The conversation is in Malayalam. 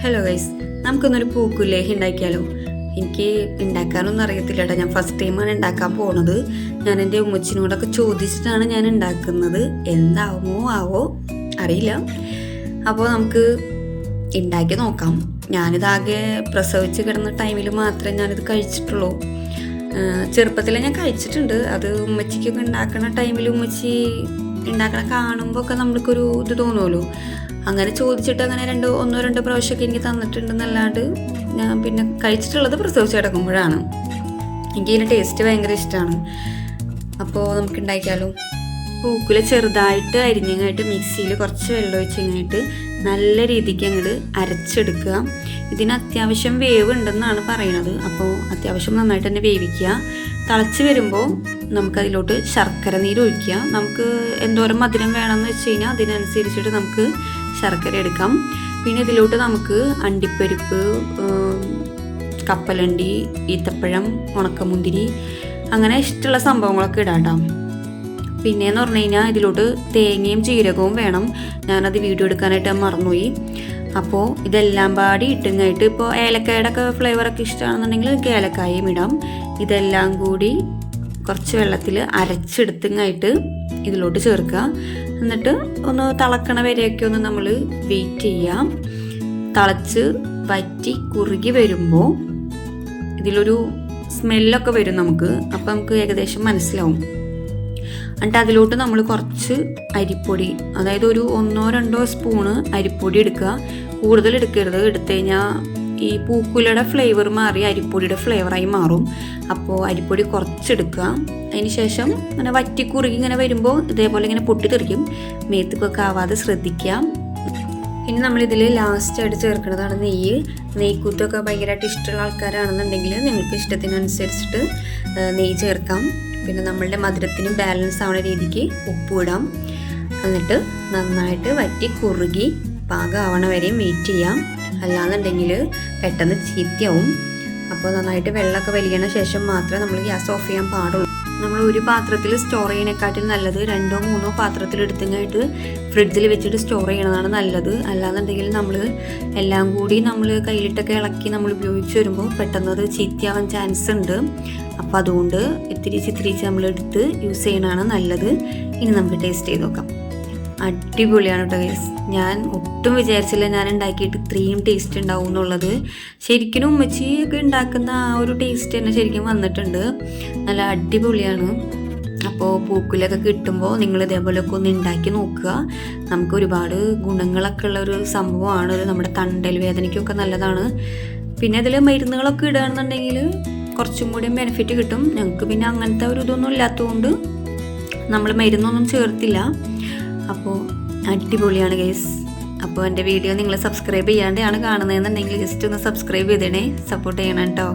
ഹലോ ഗൈസ്, നമുക്കൊന്നൊരു പൂക്കുലേഹി ഉണ്ടാക്കിയാലോ? എനിക്ക് ഉണ്ടാക്കാനൊന്നും അറിയത്തില്ല കേട്ടോ. ഞാൻ ഫസ്റ്റ് ടൈമാണ് ഉണ്ടാക്കാൻ പോണത്. ഞാൻ എൻ്റെ ഉമ്മച്ചിനോടൊക്കെ ചോദിച്ചിട്ടാണ് ഞാൻ ഉണ്ടാക്കുന്നത്. എന്താവുമോ ആവോ അറിയില്ല. അപ്പോൾ നമുക്ക് ഉണ്ടാക്കി നോക്കാം. ഞാനിതാകെ പ്രസവിച്ച് കിടന്ന ടൈമിൽ മാത്രമേ ഞാനിത് കഴിച്ചിട്ടുള്ളൂ. ചെറുപ്പത്തിൽ ഞാൻ കഴിച്ചിട്ടുണ്ട്. അത് ഉമ്മച്ചിക്കൊക്കെ ഉണ്ടാക്കുന്ന ടൈമിൽ ഉമ്മച്ചി ഉണ്ടാക്കണ കാണുമ്പോൾ ഒക്കെ നമ്മൾക്കൊരു ഇത് തോന്നുമല്ലോ. അങ്ങനെ ചോദിച്ചിട്ട് അങ്ങനെ ഒന്നോ രണ്ടോ പ്രാവശ്യമൊക്കെ എനിക്ക് തന്നിട്ടുണ്ടെന്നല്ലാണ്ട് ഞാൻ പിന്നെ കഴിച്ചിട്ടുള്ളത് പ്രസവിച്ച് കിടക്കുമ്പോഴാണ്. എനിക്ക് ഇതിൻ്റെ ടേസ്റ്റ് ഭയങ്കര ഇഷ്ടമാണ്. അപ്പോൾ നമുക്ക് ഉണ്ടാക്കിയാലോ? പൂക്കുല ചെറുതായിട്ട് അരിഞ്ഞങ്ങായിട്ട് മിക്സിയിൽ കുറച്ച് വെള്ളം ഒഴിച്ചങ്ങായിട്ട് നല്ല രീതിക്ക് അങ്ങോട്ട് അരച്ചെടുക്കുക. ഇതിന് അത്യാവശ്യം വേവ് ഉണ്ടെന്നാണ് പറയണത്. അപ്പോൾ അത്യാവശ്യം നന്നായിട്ട് തന്നെ വേവിക്കുക. തിളച്ച് വരുമ്പോൾ നമുക്കതിലോട്ട് ശർക്കര നീര് ഒഴിക്കുക. നമുക്ക് എന്തോരം മധുരം വേണമെന്ന് വെച്ച് കഴിഞ്ഞാൽ അതിനനുസരിച്ചിട്ട് നമുക്ക് ശർക്കര എടുക്കാം. പിന്നെ ഇതിലോട്ട് നമുക്ക് അണ്ടിപ്പരിപ്പ്, കപ്പലണ്ടി, ഈത്തപ്പഴം, ഉണക്കമുന്തിരി അങ്ങനെ ഇഷ്ടമുള്ള സംഭവങ്ങളൊക്കെ ഇടാം കേട്ടോ. പിന്നെയെന്ന് പറഞ്ഞു കഴിഞ്ഞാൽ ഇതിലോട്ട് തേങ്ങയും ജീരകവും വേണം. ഞാനത് വീഡിയോ എടുക്കാനായിട്ട് മറന്നുപോയി. അപ്പോൾ ഇതെല്ലാം പാടി ഇട്ടുങ്ങായിട്ട് ഇപ്പോൾ ഏലക്കായുടെ ഒക്കെ ഫ്ലേവറൊക്കെ ഇഷ്ടമാണെന്നുണ്ടെങ്കിൽ ഏലക്കായയും ഇടാം. ഇതെല്ലാം കൂടി കുറച്ച് വെള്ളത്തിൽ അരച്ചെടുത്തുങ്ങായിട്ട് ഇതിലോട്ട് ചേർക്കുക. എന്നിട്ട് ഒന്ന് തിളക്കണ വരെയൊക്കെ ഒന്ന് നമ്മൾ വെയിറ്റ് ചെയ്യാം. തിളച്ച് വറ്റി കുറുകി വരുമ്പോൾ ഇതിലൊരു സ്മെല്ലൊക്കെ വരും നമുക്ക്. അപ്പം നമുക്ക് ഏകദേശം മനസ്സിലാവും. എന്നിട്ട് അതിലോട്ട് നമ്മൾ കുറച്ച് അരിപ്പൊടി, അതായത് ഒരു 1-2 സ്പൂണ് അരിപ്പൊടി എടുക്കുക. കൂടുതൽ എടുക്കരുത്. എടുത്തു കഴിഞ്ഞാൽ ഈ പൂക്കുലയുടെ ഫ്ലേവർ മാറി അരിപ്പൊടിയുടെ ഫ്ലേവറായി മാറും. അപ്പോൾ അരിപ്പൊടി കുറച്ചെടുക്കുക. അതിന് ശേഷം ഇങ്ങനെ വറ്റി കുറുകി ഇങ്ങനെ വരുമ്പോൾ ഇതേപോലെ ഇങ്ങനെ പൊട്ടിത്തെറിക്കും. മേത്തുക്കൊക്കെ ആവാതെ ശ്രദ്ധിക്കാം. ഇനി നമ്മളിതിൽ ലാസ്റ്റായിട്ട് ചേർക്കുന്നതാണ് നെയ്യ്. നെയ്ക്കൂത്തൊക്കെ ഭയങ്കരമായിട്ട് ഇഷ്ടമുള്ള ആൾക്കാരാണെന്നുണ്ടെങ്കിൽ നിങ്ങൾക്ക് ഇഷ്ടത്തിനനുസരിച്ചിട്ട് നെയ്യ് ചേർക്കാം. പിന്നെ നമ്മളുടെ മധുരത്തിന് ബാലൻസ് ആവുന്ന രീതിക്ക് ഉപ്പ് ഇടാം. എന്നിട്ട് നന്നായിട്ട് വറ്റി കുറുകി പാകമാവണ വരെയും വെയിറ്റ് ചെയ്യാം. അല്ലാന്നുണ്ടെങ്കിൽ പെട്ടെന്ന് ചീത്തയാവും. അപ്പോൾ നന്നായിട്ട് വെള്ളമൊക്കെ വലിയണ ശേഷം മാത്രമേ നമ്മൾ ഗ്യാസ് ഓഫ് ചെയ്യാൻ പാടുള്ളൂ. നമ്മൾ ഒരു പാത്രത്തിൽ സ്റ്റോർ ചെയ്യുന്നതിനെക്കാട്ടിൽ നല്ലത് 2-3 പാത്രത്തിൽ എടുത്തങ്ങായിട്ട് ഫ്രിഡ്ജിൽ വെച്ചിട്ട് സ്റ്റോർ ചെയ്യണതാണ് നല്ലത്. അല്ലാന്നുണ്ടെങ്കിൽ നമ്മൾ എല്ലാം കൂടി നമ്മൾ കയ്യിലിട്ടൊക്കെ ഇളക്കി നമ്മൾ ഉപയോഗിച്ച് വരുമ്പോൾ പെട്ടെന്ന് അത് ചീത്തയാവാൻ ചാൻസ് ഉണ്ട്. അപ്പോൾ അതുകൊണ്ട് ഇത്തിരി നമ്മൾ എടുത്ത് യൂസ് ചെയ്യണതാണ് നല്ലത്. ഇനി നമുക്ക് ടേസ്റ്റ് ചെയ്ത് നോക്കാം. അടിപൊളിയാണ് കേട്ടോ ഗൈസ്. ഞാൻ ഒട്ടും വിചാരിച്ചില്ല ഞാൻ ഉണ്ടാക്കിയിട്ട് ഇത്രയും ടേസ്റ്റ് ഉണ്ടാവും എന്നുള്ളത്. ശരിക്കും ഉമ്മച്ചിയൊക്കെ ഉണ്ടാക്കുന്ന ആ ഒരു ടേസ്റ്റ് തന്നെ ശരിക്കും വന്നിട്ടുണ്ട്. നല്ല അടിപൊളിയാണ്. അപ്പോൾ പൂക്കുലൊക്കെ കിട്ടുമ്പോൾ നിങ്ങൾ ഇതേപോലെയൊക്കെ ഒന്ന് ഉണ്ടാക്കി നോക്കുക. നമുക്ക് ഒരുപാട് ഗുണങ്ങളൊക്കെ ഉള്ള ഒരു സംഭവമാണ്. നമ്മുടെ തണ്ടൽ വേദനയ്ക്കൊക്കെ നല്ലതാണ്. പിന്നെ അതിൽ മരുന്നുകളൊക്കെ ഇടുകയാണെന്നുണ്ടെങ്കിൽ കുറച്ചും കൂടി ബെനിഫിറ്റ് കിട്ടും. ഞങ്ങൾക്ക് പിന്നെ അങ്ങനത്തെ ഒരു ഇതൊന്നും ഇല്ലാത്തതുകൊണ്ട് നമ്മൾ മരുന്നൊന്നും ചേർത്തില്ല. അപ്പോൾ അടിപൊളിയാണ് ഗൈസ്. അപ്പോൾ എൻ്റെ വീഡിയോ നിങ്ങൾ സബ്സ്ക്രൈബ് ചെയ്യാണ്ടാണ് കാണുന്നതെന്നുണ്ടെങ്കിൽ ജസ്റ്റ് ഒന്ന് സബ്സ്ക്രൈബ് ചെയ്തേണേ, സപ്പോർട്ട് ചെയ്യണം കേട്ടോ.